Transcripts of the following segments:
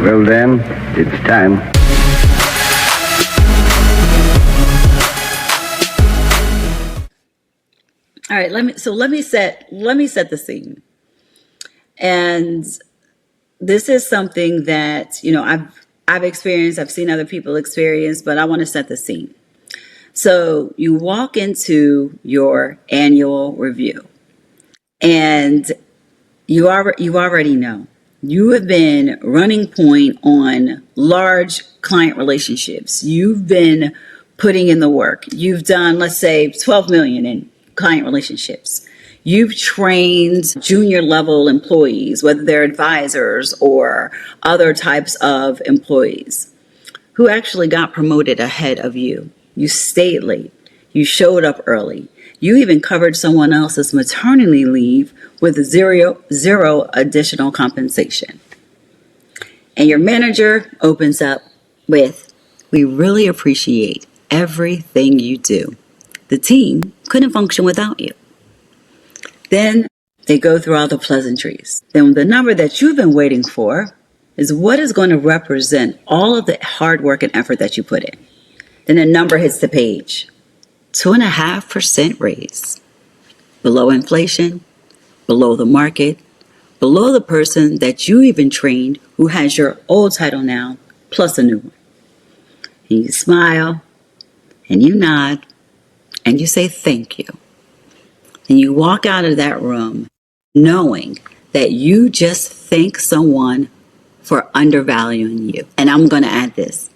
Well then, it's time. All right, let me set the scene. And this is something that, I've experienced, I've seen other people experience, but I want to set the scene. So you walk into your annual review and you already know you have been running point on large client relationships. You've been putting in the work. You've done, let's say, 12 million in client relationships. You've trained junior level employees, whether they're advisors or other types of employees who actually got promoted ahead of you. You stayed late. You showed up early. You even covered someone else's maternity leave with zero additional compensation. And your manager opens up with, "We really appreciate everything you do. The team couldn't function without you." Then they go through all the pleasantries. Then the number that you've been waiting for is what is going to represent all of the hard work and effort that you put in. Then a number hits the page. 2.5% raise. Below inflation, below the market, below the person that you even trained who has your old title now, plus a new one. And you smile, and you nod, and you say thank you. And you walk out of that room knowing that you just thank someone for undervaluing you. And I'm going to add this.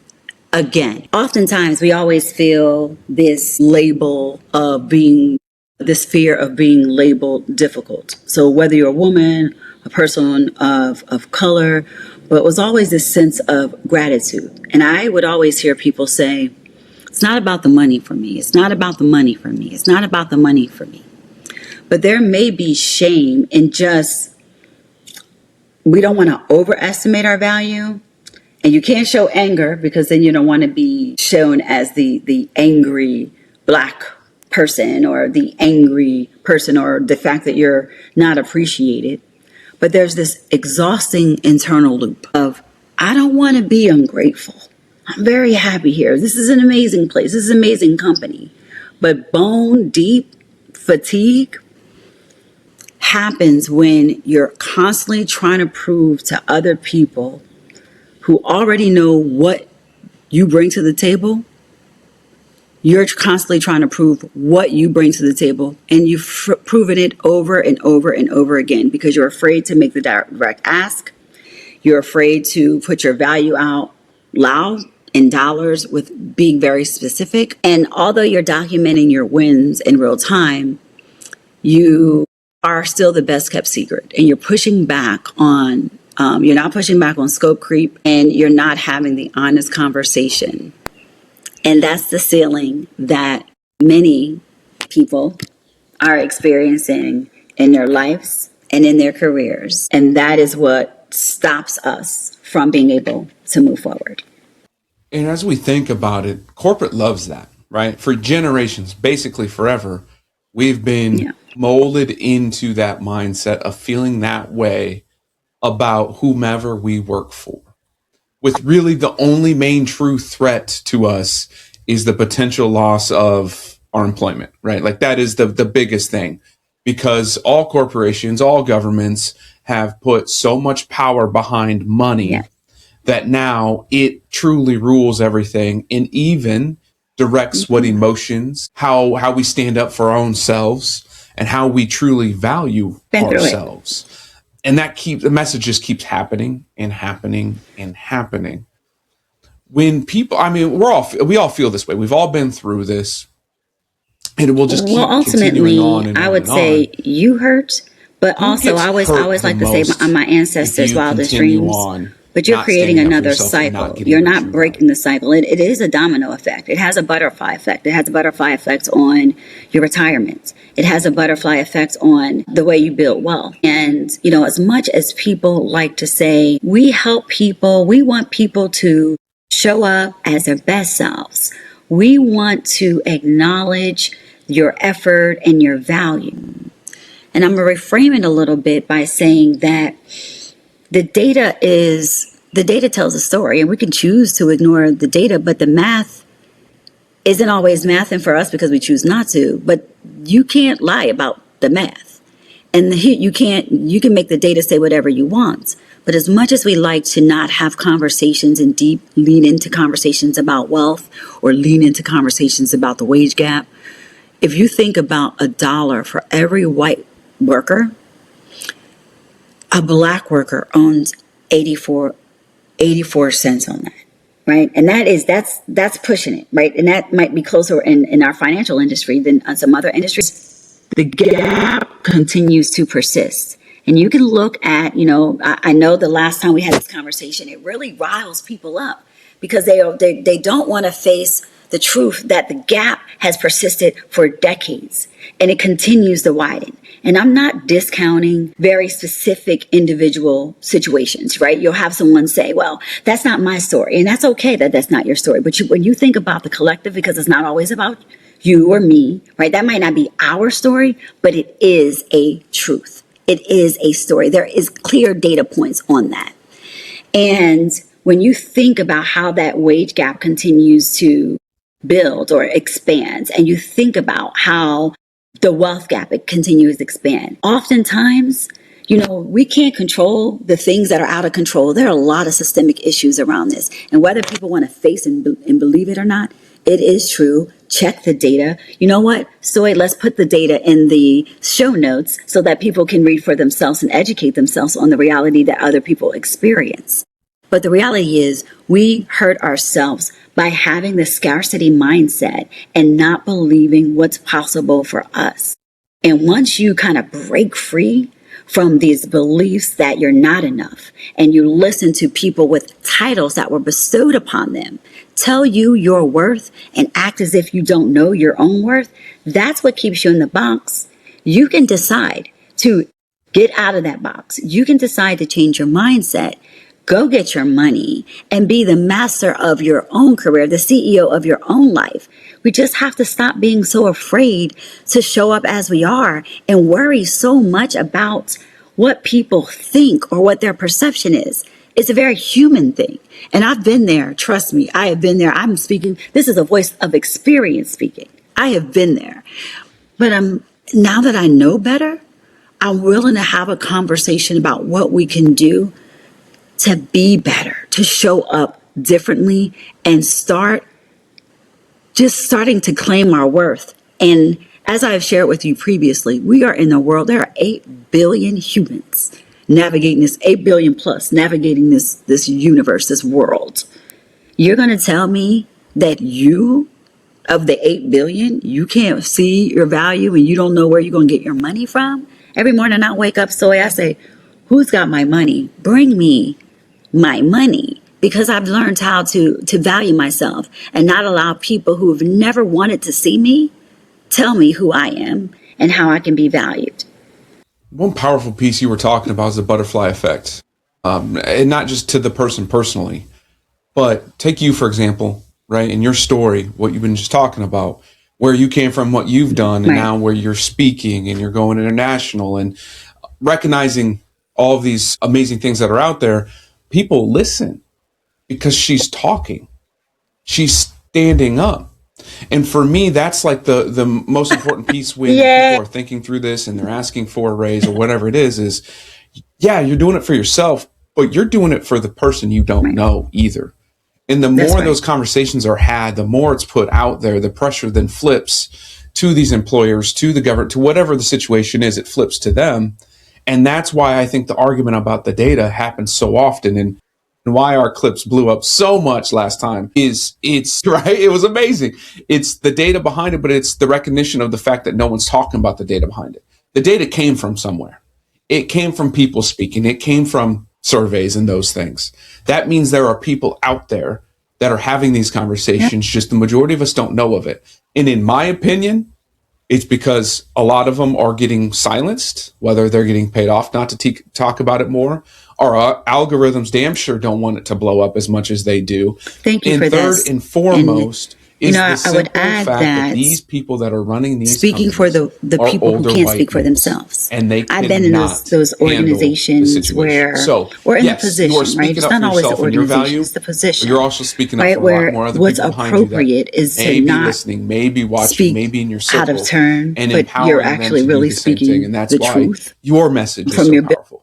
Again, oftentimes we always feel this fear of being labeled difficult. So whether you're a woman, a person of color, but it was always this sense of gratitude. And I would always hear people say, "It's not about the money for me. It's not about the money for me. It's not about the money for me." But there may be shame in just, we don't want to overestimate our value. And you can't show anger because then you don't want to be shown as the angry black person or the angry person or the fact that you're not appreciated. But there's this exhausting internal loop of, I don't want to be ungrateful. I'm very happy here. This is an amazing place. This is an amazing company. But bone deep fatigue happens when you're constantly trying to prove to other people who already know what you bring to the table. You're constantly trying to prove what you bring to the table, and you've proven it over and over and over again because you're afraid to make the direct ask. You're afraid to put your value out loud in dollars with being very specific. And although you're documenting your wins in real time, you are still the best kept secret, and you're pushing back on you're not pushing back on scope creep, and you're not having the honest conversation. And that's the ceiling that many people are experiencing in their lives and in their careers. And that is what stops us from being able to move forward. And as we think about it, corporate loves that, right? For generations, basically forever, we've been molded into that mindset of feeling that way about whomever we work for, with really the only main true threat to us is the potential loss of our employment, right? Like that is the biggest thing, because all corporations, all governments have put so much power behind money that now it truly rules everything and even directs what emotions, how we stand up for our own selves and how we truly value ourselves. And the message just keeps happening and happening and happening. When people, we all feel this way. We've all been through this, and it will just keep continuing on and on. I would say you hurt, but also I always like to say my ancestors' wildest dreams. But you're creating another cycle. You're not breaking the cycle. It is a domino effect. It has a butterfly effect. It has a butterfly effect on your retirement. It has a butterfly effect on the way you build wealth. And, as much as people like to say, we help people, we want people to show up as their best selves. We want to acknowledge your effort and your value. And I'm going to reframe it a little bit by saying that the data is the data tells a story, and we can choose to ignore the data, but the math isn't always mathing for us because we choose not to. But you can't lie about the math. And you can make the data say whatever you want. But as much as we like to not have conversations and lean into conversations about wealth or lean into conversations about the wage gap, if you think about $1 for every white worker, a black worker owns 84 cents on that, right? And that's pushing it, right? And that might be closer in our financial industry than some other industries. The gap continues to persist. And you can look at, I know the last time we had this conversation, it really riles people up because they don't want to face the truth that the gap has persisted for decades and it continues to widen. And I'm not discounting very specific individual situations, right? You'll have someone say, well, that's not my story. And that's okay that that's not your story. But when you think about the collective, because it's not always about you or me, right? That might not be our story, but it is a truth. It is a story. There is clear data points on that. And when you think about how that wage gap continues to build or expands, and you think about how the wealth gap, it continues to expand. Oftentimes, we can't control the things that are out of control. There are a lot of systemic issues around this. And whether people want to face and believe it or not, it is true. Check the data. You know what? Stoy, let's put the data in the show notes so that people can read for themselves and educate themselves on the reality that other people experience. But the reality is we hurt ourselves by having the scarcity mindset and not believing what's possible for us. And once you kind of break free from these beliefs that you're not enough, and you listen to people with titles that were bestowed upon them tell you your worth and act as if you don't know your own worth, that's what keeps you in the box. You can decide to get out of that box. You can decide to change your mindset, go get your money, and be the master of your own career, the CEO of your own life. We just have to stop being so afraid to show up as we are and worry so much about what people think or what their perception is. It's a very human thing. And I've been there. Trust me, I have been there. I'm speaking. This is a voice of experience speaking. I have been there. But now that I know better, I'm willing to have a conversation about what we can do to be better, to show up differently and starting to claim our worth. And as I've shared with you previously, we are in a world, there are 8 billion humans navigating this, 8 billion plus, navigating this universe, this world. You're going to tell me that of the 8 billion, you can't see your value and you don't know where you're going to get your money from? Every morning I wake up, I say, who's got my money? Bring me my money, because I've learned how to value myself and not allow people who have never wanted to see me tell me who I am and how I can be valued. One powerful piece you were talking about is the butterfly effect. And not just to the person personally, but take you, for example, right? In your story, what you've been just talking about, where you came from, what you've done, and Right. now where you're speaking and you're going international and recognizing all of these amazing things that are out there. People listen because she's talking. She's standing up. And for me, that's like the most important piece when people are thinking through this and they're asking for a raise or whatever it is, yeah, you're doing it for yourself, but you're doing it for the person you don't know either. And the more those conversations are had, the more it's put out there, the pressure then flips to these employers, to the government, to whatever the situation is, it flips to them. And that's why I think the argument about the data happens so often, and why our clips blew up so much last time it's right. It was amazing. It's the data behind it, but it's the recognition of the fact that no one's talking about the data behind it. The data came from somewhere. It came from people speaking. It came from surveys and those things. That means there are people out there that are having these conversations. Just the majority of us don't know of it. And in my opinion, it's because a lot of them are getting silenced, whether they're getting paid off not to talk about it more. Our algorithms damn sure don't want it to blow up as much as they do. Thank you and for third this. and foremost is the I would simple add fact that that these people that are running these speaking for companies the are people who older can't white speak for males, themselves. and they I've been in cannot those handle the organizations situation. where So, we're in the yes, you are position, right? speaking It's up not for always the yourself and your organization, value, it's the but you're position, also speaking up right? for a lot Where more other what's people behind you that appropriate is to may be not listening, may be watching, may speak be in your out of circle, turn, and but you're empowering them actually to do really the same thing. speaking And that's the why truth your message is from so your powerful.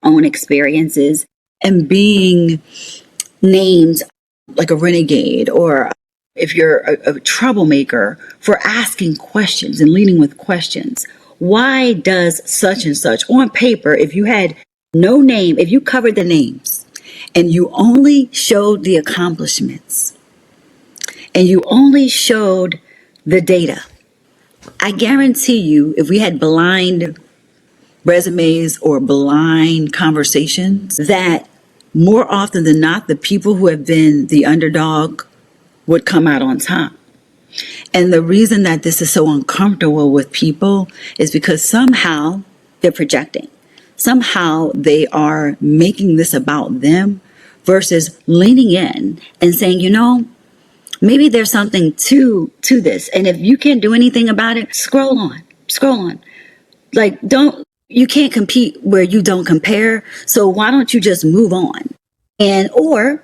own experiences and being named like a renegade, or if you're a troublemaker, for asking questions and leading with questions. Why does such and such on paper, if you had no name, if you covered the names and you only showed the accomplishments and you only showed the data, I guarantee you, if we had blind resumes or blind conversations, that more often than not, the people who have been the underdog would come out on top. And the reason that this is so uncomfortable with people is because somehow they're projecting. Somehow they are making this about them versus leaning in and saying, maybe there's something to this. And if you can't do anything about it, scroll on. Scroll on. Like, you can't compete where you don't compare. So why don't you just move on or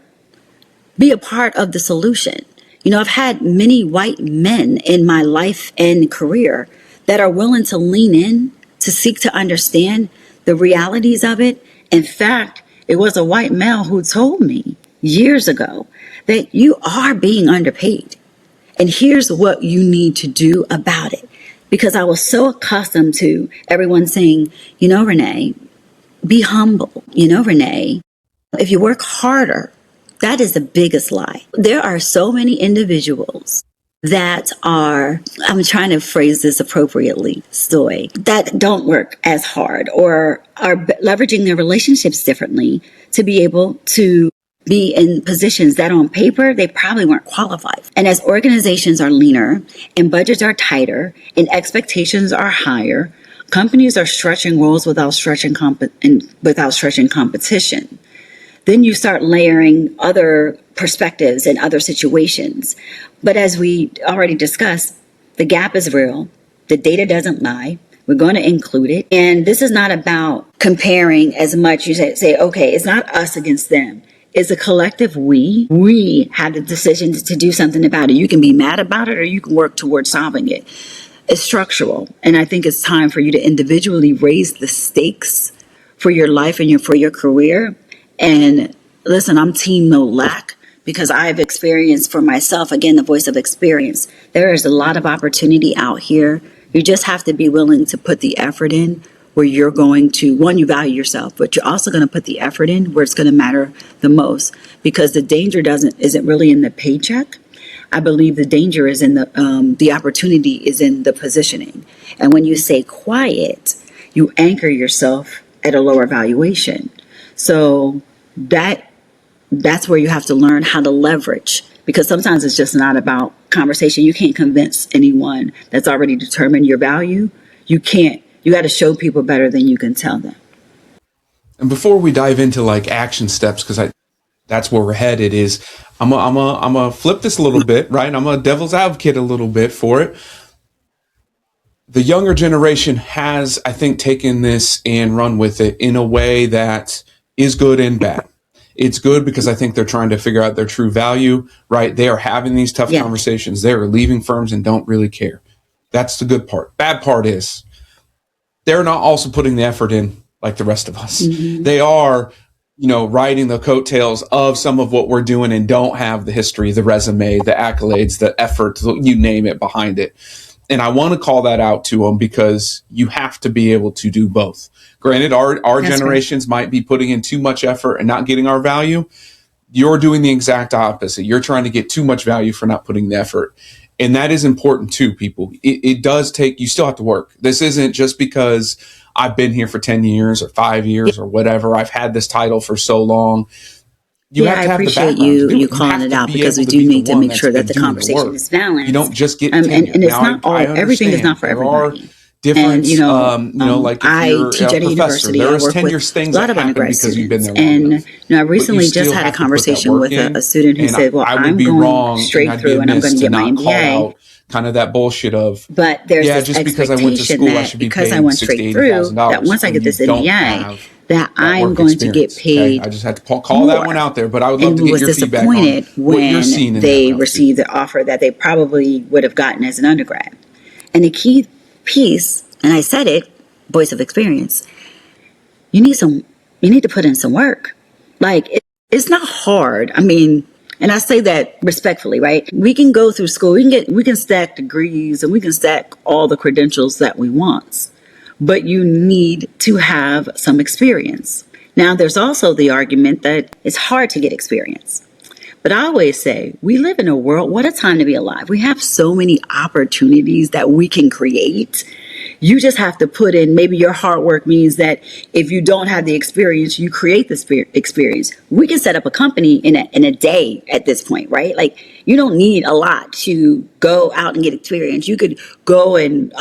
be a part of the solution? I've had many white men in my life and career that are willing to lean in to seek to understand the realities of it. In fact, it was a white male who told me years ago that you are being underpaid. And here's what you need to do about it. Because I was so accustomed to everyone saying, Renee, be humble. Renee, if you work harder, that is the biggest lie. There are so many individuals that are, I'm trying to phrase this appropriately, Stoy, that don't work as hard or are leveraging their relationships differently to be able to be in positions that on paper they probably weren't qualified. And as organizations are leaner and budgets are tighter and expectations are higher, companies are stretching roles without stretching competition. Then you start layering other perspectives and other situations. But as we already discussed, the gap is real. The data doesn't lie. We're going to include it. And this is not about comparing as much. You say, okay, it's not us against them. It's a collective we. We have the decision to do something about it. You can be mad about it or you can work towards solving it. It's structural. And I think it's time for you to individually raise the stakes for your life and for your career. And listen, I'm team no lack because I've experienced for myself, again, the voice of experience. There is a lot of opportunity out here. You just have to be willing to put the effort in where you're going to, one, you value yourself, but you're also going to put the effort in where it's going to matter the most, because the danger isn't really in the paycheck. I believe the danger is in the opportunity is in the positioning. And when you say quiet, you anchor yourself at a lower valuation. So that's where you have to learn how to leverage, because sometimes it's just not about conversation. You can't convince anyone that's already determined your value. You got to show people better than you can tell them. And before we dive into like action steps, because that's where we're headed, is I'm gonna flip this a little bit, right? I'm a devil's advocate a little bit for it. The younger generation has, I think, taken this and run with it in a way that is good and bad. It's good because I think they're trying to figure out their true value, right? They are having these tough conversations. They are leaving firms and don't really care. That's the good part. Bad part is they're not also putting the effort in like the rest of us. Mm-hmm. They are, riding the coattails of some of what we're doing and don't have the history, the resume, the accolades, the effort, you name it, behind it. And I want to call that out to them because you have to be able to do both. Granted, our generations might be putting in too much effort and not getting our value. You're doing the exact opposite. You're trying to get too much value for not putting the effort. And that is important too, people. It does take, you still have to work. This isn't just because I've been here for 10 years or 5 years or whatever. I've had this title for so long. You have to have appreciate the background to do you it. calling it out, because we do need to make sure that the conversation is balanced. You don't just get and tenure. it's not all, everything is not for everybody. difference. Like if I you're teach a at a professor, university. there I is work tenure with things a lot that of happen undergrad because you've been students. there long And enough. I But you recently just still had a have to put that conversation work with in. a student who And said, well, I would I'm be going wrong and straight I'd be through and I'm going amiss to to get my not call MBA. out kind of that bullshit of, But there's yeah, this just because I went to expectation school, I that should be because I paid went sixty, straight eighty through, thousand that dollars once I when get you this don't MBA, have that that I'm work going to get experience. Okay, I paid just had to call that one more. out there, but I would love And to get was your feedback on disappointed what you're when seeing in that they realm, Steve. received the offer that they probably would have gotten as an undergrad. And the key piece, and I said it, voice of experience, you need to put in some work. Like it's not hard. I mean, and I say that respectfully, right? We can go through school, we can stack degrees and we can stack all the credentials that we want, but you need to have some experience. Now, there's also the argument that it's hard to get experience. But I always say, we live in a world, what a time to be alive. We have so many opportunities that we can create. You just have to put in, maybe your hard work means that if you don't have the experience, you create the experience. We can set up a company in a day at this point, right? Like you don't need a lot to go out and get experience. You could go and,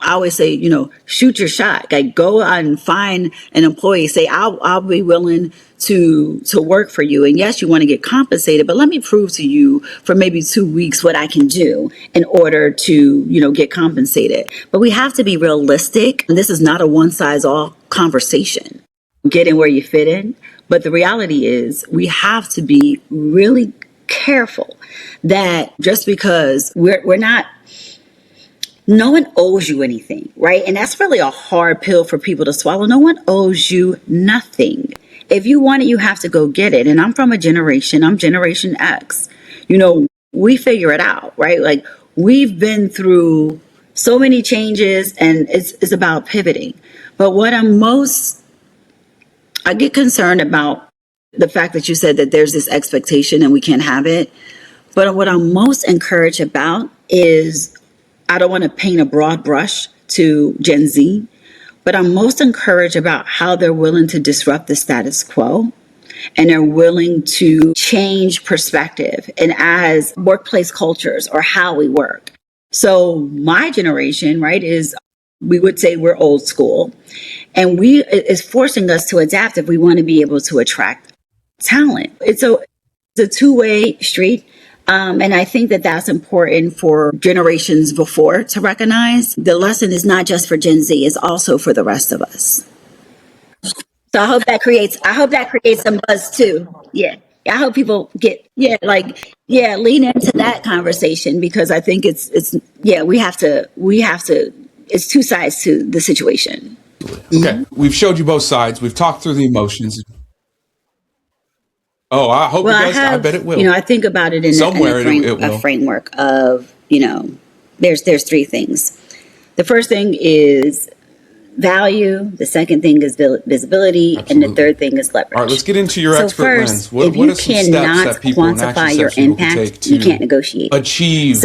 I always say, shoot your shot. Like go out and find an employee. Say, I'll be willing to work for you. And yes, you want to get compensated, but let me prove to you for maybe 2 weeks what I can do in order to, get compensated. But we have to be realistic. And this is not a one size all conversation. Get in where you fit in. But the reality is we have to be really careful that just because we're not, no one owes you anything, right? And that's really a hard pill for people to swallow. No one owes you nothing. If you want it, you have to go get it. And I'm Generation X. We figure it out, right? Like we've been through so many changes and it's about pivoting. But I get concerned about the fact that you said that there's this expectation and we can't have it. But what I'm most encouraged about is I don't want to paint a broad brush to Gen Z, but I'm most encouraged about how they're willing to disrupt the status quo and they're willing to change perspective and as workplace cultures or how we work. So my generation, right, we would say we're old school and it's forcing us to adapt if we want to be able to attract talent. It's a two-way street. And I think that that's important for generations before to recognize. The lesson is not just for Gen Z, it's also for the rest of us. So I hope that creates some buzz too. Yeah. I hope people lean into that conversation because I think it's two sides to the situation. Okay, we've showed you both sides. We've talked through the emotions. Oh, I hope it does. I bet it will. I think about it in it will. a framework of, there's three things. The first thing is value. The second thing is visibility. Absolutely. And the third thing is leverage. All right, let's get into your expert lens. What If are some steps that people and action quantify your steps people can impact, take to you can't negotiate. achieve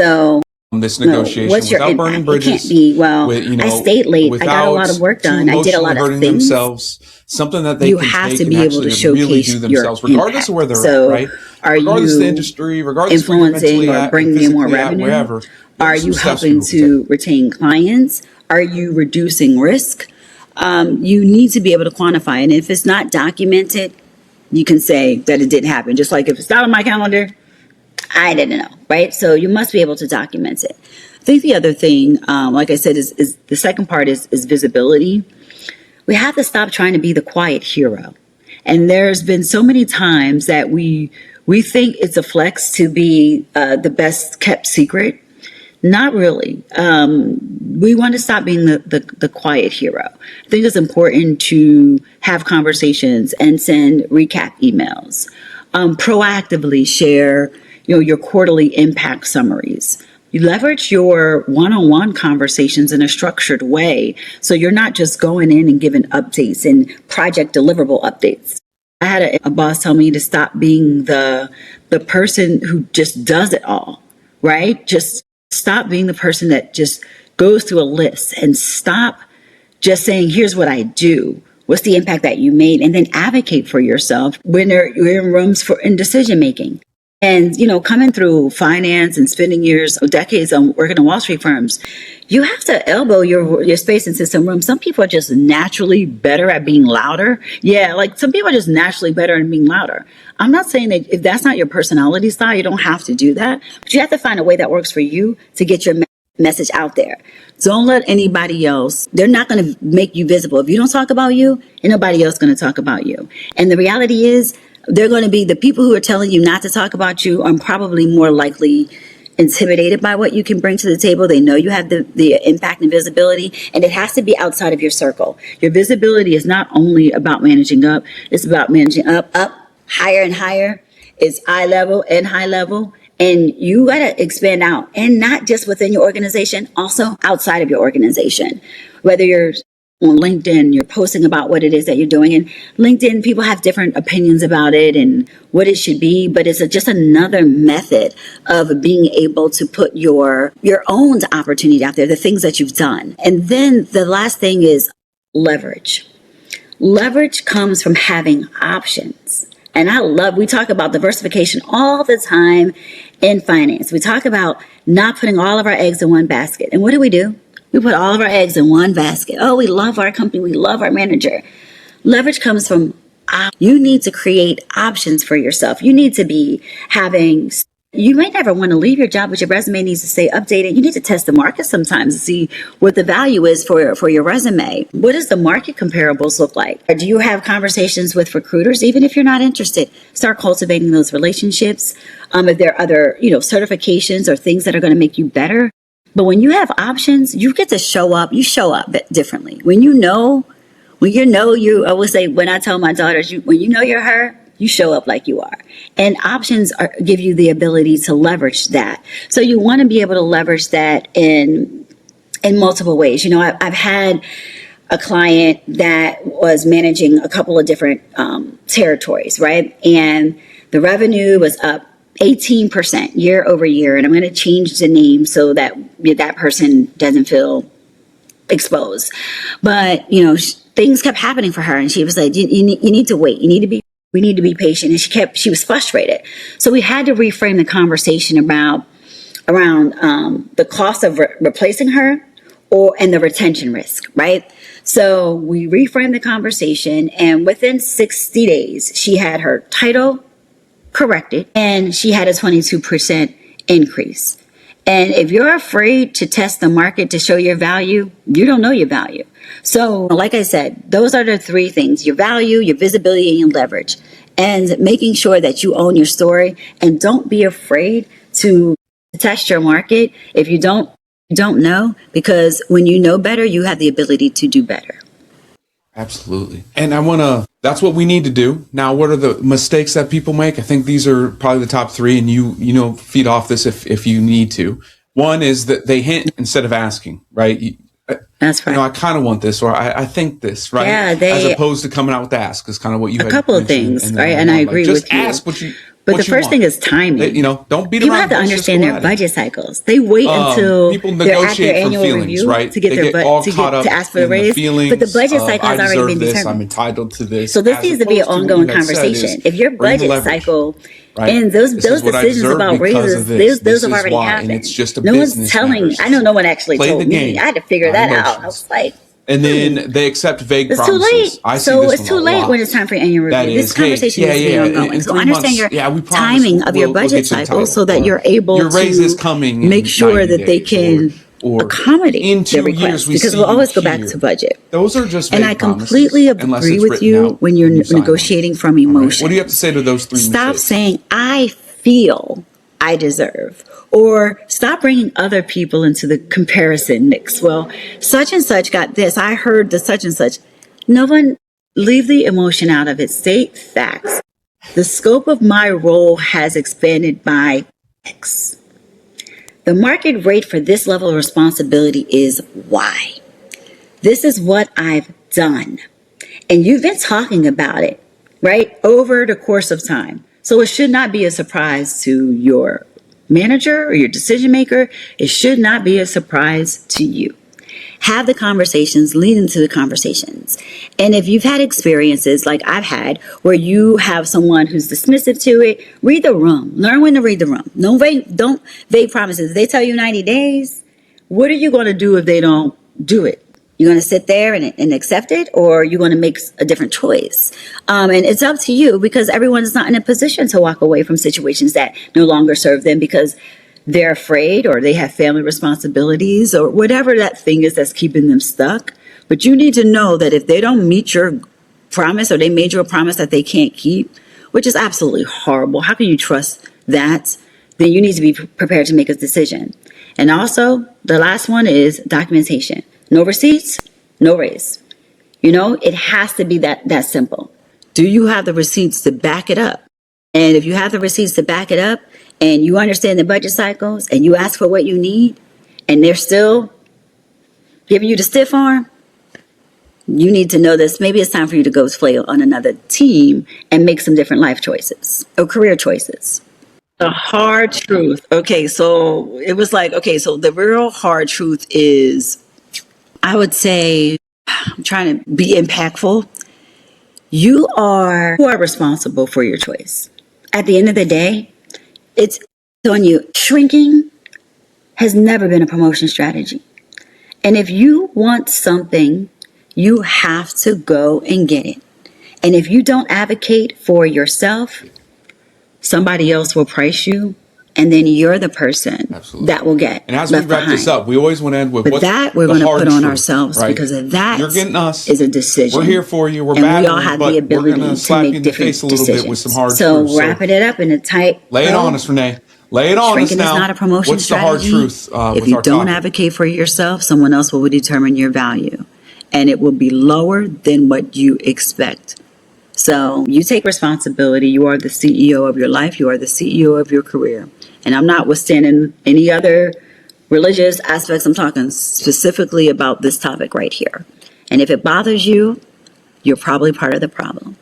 this No, negotiation what's your without impact? burning bridges? It can't be, I stayed late. I got a lot of work done. I did a lot of hurting things. themselves, something that they You can have take to and be able actually to really showcase do themselves, your regardless of where they're impact. at, right? Are Regardless of the you industry, regardless of where you're influencing mentally or at, bringing in more physically at, revenue? wherever. Are you helping to retain clients? Are you reducing risk? You need to be able to quantify. And if it's not documented, you can say that it didn't happen. Just like if it's not on my calendar, I didn't know, right? So you must be able to document it. I think the other thing, like I said, is the second part is visibility. We have to stop trying to be the quiet hero. And there's been so many times that we think it's a flex to be the best kept secret. Not really. We want to stop being the quiet hero. I think it's important to have conversations and send recap emails. Proactively share, your quarterly impact summaries. You leverage your one-on-one conversations in a structured way, so you're not just going in and giving updates and project deliverable updates. I had a boss tell me to stop being the person who just does it all, right? Just stop being the person that just goes through a list and stop just saying, here's what I do. What's the impact that you made? And then advocate for yourself when you're in rooms in decision making. And, coming through finance and spending years or decades on working in Wall Street firms, you have to elbow your space into some room. Some people are just naturally better at being louder. Yeah, like some people are just naturally better at being louder. I'm not saying that if that's not your personality style, you don't have to do that. But you have to find a way that works for you to get your message out there. Don't let anybody else, they're not going to make you visible. If you don't talk about you, ain't nobody else going to talk about you. And the reality is, they're going to be the people who are telling you not to talk about you are probably more likely intimidated by what you can bring to the table. They know you have the impact and visibility, and it has to be outside of your circle. Your visibility is not only about managing up, it's about managing up, higher and higher. It's eye level and high level. And you got to expand out, and not just within your organization, also outside of your organization. Whether you're on LinkedIn, you're posting about what it is that you're doing. And LinkedIn, people have different opinions about it and what it should be, but it's just another method of being able to put your own opportunity out there, the things that you've done. And then the last thing is leverage. Leverage comes from having options. And we talk about diversification all the time in finance. We talk about not putting all of our eggs in one basket. And what do? We put all of our eggs in one basket. Oh, we love our company. We love our manager. Leverage comes from you need to create options for yourself. You need to be you may never want to leave your job, but your resume needs to stay updated. You need to test the market sometimes to see what the value is for your resume. What does the market comparables look like? Or do you have conversations with recruiters? Even if you're not interested, start cultivating those relationships. If there are other, certifications or things that are going to make you better. But when you have options, you get to show up. You show up differently. I always say, when I tell my daughters, when you know you're her, you show up like you are. And options give you the ability to leverage that. So you want to be able to leverage that in multiple ways. I've had a client that was managing a couple of different territories, right? And the revenue was up 18% year over year. And I'm going to change the name so that that person doesn't feel exposed. But, things kept happening for her. And she was like, you need to wait. We need to be patient. And she was frustrated. So we had to reframe the conversation around the cost of replacing her and the retention risk, right? So we reframed the conversation, and within 60 days, she had her title corrected, and she had a 22% increase. And if you're afraid to test the market to show your value, you don't know your value. So like I said, those are the three things: your value, your visibility, and your leverage. And making sure that you own your story, and don't be afraid to test your market. If you don't know, because when you know better, you have the ability to do better. Absolutely. And that's what we need to do. Now, what are the mistakes that people make? I think these are probably the top three, and you feed off this if you need to. One is that they hint instead of asking, right? That's right. I kind of want this, or I think this, right? Yeah, as opposed to coming out with ask is kind of what you had a couple of things, right? And I agree with you. Just ask what you But the first thing is timing. Don't beat around. People have to understand their budget cycles. They wait until people they're at negotiate their for annual feelings, review right? to get their to ask for the raise. But the budget cycle has already been determined. I'm entitled to this. So this needs to be an ongoing conversation. If your budget cycle and those decisions about raises, those have already happened. It's just no one's telling. I know no one actually told me. I had to figure that out. I was like. And then they accept vague it's promises. Too late. So it's too late when it's time for annual review. This conversation is being ongoing. So understand your timing of your budget cycle so that you're able to make sure that they can accommodate their requests. Because we'll always go back to budget. Those are just vague promises. And I completely agree with you when you're negotiating from emotion. What do you have to say to those three mistakes? Stop saying, I feel I deserve. Or stop bringing other people into the comparison mix. Well, such and such got this. I heard the such and such. No one, leave the emotion out of it. State facts. The scope of my role has expanded by X. The market rate for this level of responsibility is Y. This is what I've done. And you've been talking about it, right, over the course of time. So it should not be a surprise to your manager or your decision maker. It should not be a surprise to you. Have the conversations, lead into the conversations. And if you've had experiences like I've had where you have someone who's dismissive to it, read the room. Learn when to read the room. Don't vague promises. If they tell you 90 days, what are you going to do if they don't do it? You're going to sit there and accept it, or you're going to make a different choice. And it's up to you, because everyone is not in a position to walk away from situations that no longer serve them because they're afraid, or they have family responsibilities, or whatever that thing is that's keeping them stuck. But you need to know that if they don't meet your promise, or they made you a promise that they can't keep, which is absolutely horrible. How can you trust that? Then you need to be prepared to make a decision. And also, the last one is documentation. No receipts, no raise. It has to be that simple. Do you have the receipts to back it up? And if you have the receipts to back it up, and you understand the budget cycles, and you ask for what you need, and they're still giving you the stiff arm, you need to know this. Maybe it's time for you to go play on another team and make some different life choices or career choices. The hard truth. Okay, so it was like, so the real hard truth is, I would say, I'm trying to be impactful. You are responsible for your choice. At the end of the day, it's on you. Shrinking has never been a promotion strategy. And if you want something, you have to go and get it. And if you don't advocate for yourself, somebody else will price you, and then you're the person that will get And as we wrap this up, we always want to end with but that we're going to put on ourselves, right? Because of that You're getting us. Is a decision. We're here for you. We're and battling, we all have the ability we're going to slap you in the face a little bit with some hard truths. So wrapping it up in a tight. Lay it on us, Renee. Lay it on us now. Shrinking is not a promotion What's strategy. the hard truth? If you don't advocate for yourself, someone else will determine your value, and it will be lower than what you expect. So you take responsibility. You are the CEO of your life. You are the CEO of your career. And I'm not withstanding any other religious aspects. I'm talking specifically about this topic right here. And if it bothers you, you're probably part of the problem.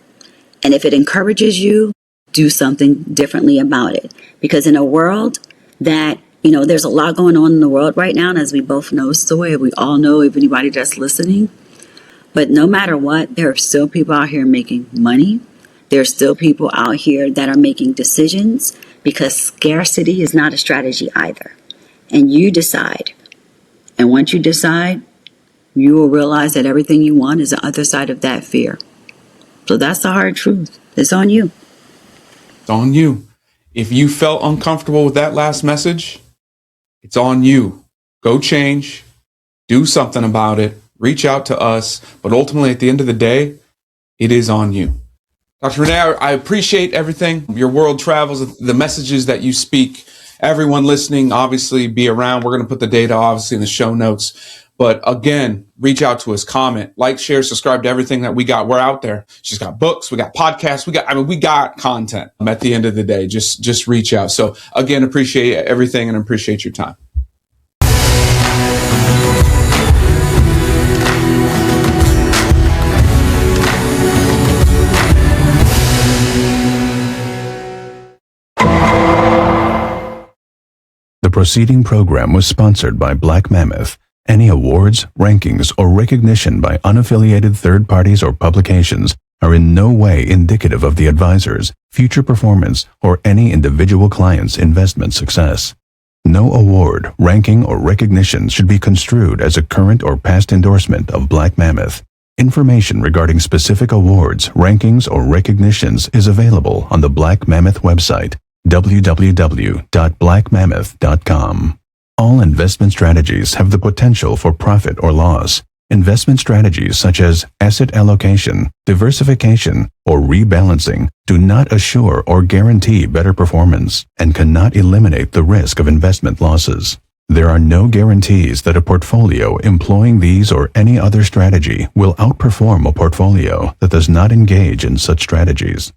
And if it encourages you, do something differently about it. Because in a world that, there's a lot going on in the world right now. And as we both know, Stoy, we all know, if anybody that's listening, but no matter what, there are still people out here making money. There are still people out here that are making decisions, because scarcity is not a strategy either. And you decide. And once you decide, you will realize that everything you want is the other side of that fear. So that's the hard truth. It's on you. It's on you. If you felt uncomfortable with that last message, it's on you. Go change. Do something about it. Reach out to us. But ultimately, at the end of the day, it is on you. Dr. Renee, I appreciate everything. Your world travels, the messages that you speak. Everyone listening, obviously, be around. We're going to put the data, obviously, in the show notes. But again, reach out to us, comment, like, share, subscribe to everything that we got. We're out there. She's got books. We got podcasts. We got content. At the end of the day, just reach out. So again, appreciate everything and appreciate your time. The preceding program was sponsored by Black Mammoth. Any awards, rankings, or recognition by unaffiliated third parties or publications are in no way indicative of the advisor's future performance or any individual client's investment success. No award, ranking, or recognition should be construed as a current or past endorsement of Black Mammoth. Information regarding specific awards, rankings, or recognitions is available on the Black Mammoth website, www.blackmammoth.com. All investment strategies have the potential for profit or loss. Investment strategies such as asset allocation, diversification, or rebalancing do not assure or guarantee better performance and cannot eliminate the risk of investment losses. There are no guarantees that a portfolio employing these or any other strategy will outperform a portfolio that does not engage in such strategies.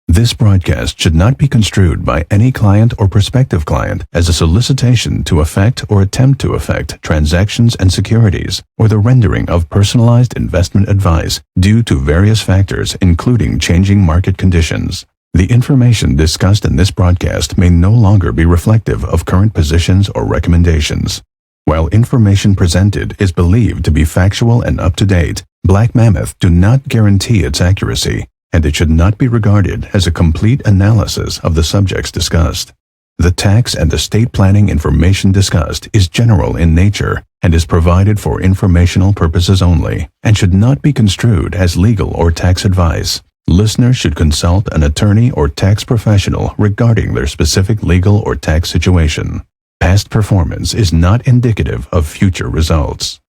This broadcast should not be construed by any client or prospective client as a solicitation to effect or attempt to effect transactions and securities, or the rendering of personalized investment advice due to various factors including changing market conditions. The information discussed in this broadcast may no longer be reflective of current positions or recommendations. While information presented is believed to be factual and up-to-date, Black Mammoth do not guarantee its accuracy, and it should not be regarded as a complete analysis of the subjects discussed. The tax and estate planning information discussed is general in nature and is provided for informational purposes only and should not be construed as legal or tax advice. Listeners should consult an attorney or tax professional regarding their specific legal or tax situation. Past performance is not indicative of future results.